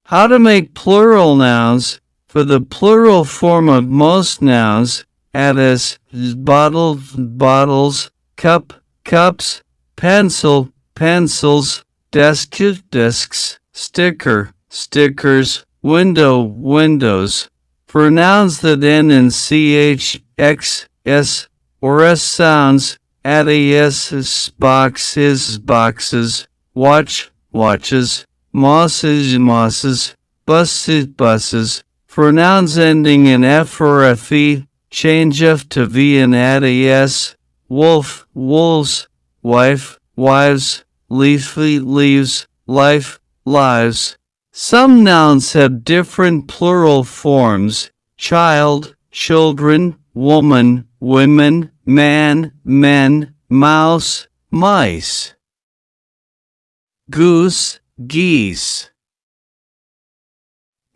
How to make plural nouns. For the plural form of most nouns, add as bottle, bottles, cup, cups, pencil, pencils, desk, desks, sticker, stickers, window, windows. For nouns that end in ch, x, s, or s sounds, add s, boxes, boxes, watch, watches, mosses, mosses, buses, buses. For nouns ending in f or fe, change f to v and add s, wolf, wolves, wife, wives, leaf, leaves, life, lives. Some nouns have different plural forms: child, children, woman, women, man, men, mouse, mice. Goose, geese.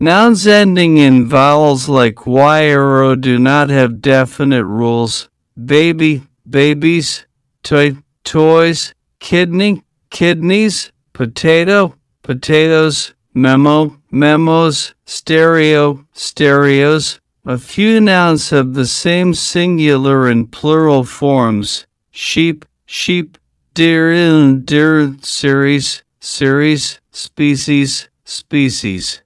Nouns ending in vowels like y or o do not have definite rules. Baby, babies, toy, toys, kidney, kidneys, potato, potatoes, memo, memos, stereo, stereos. A few nouns have the same singular and plural forms: sheep, sheep, deer, deer, series, series, species, species.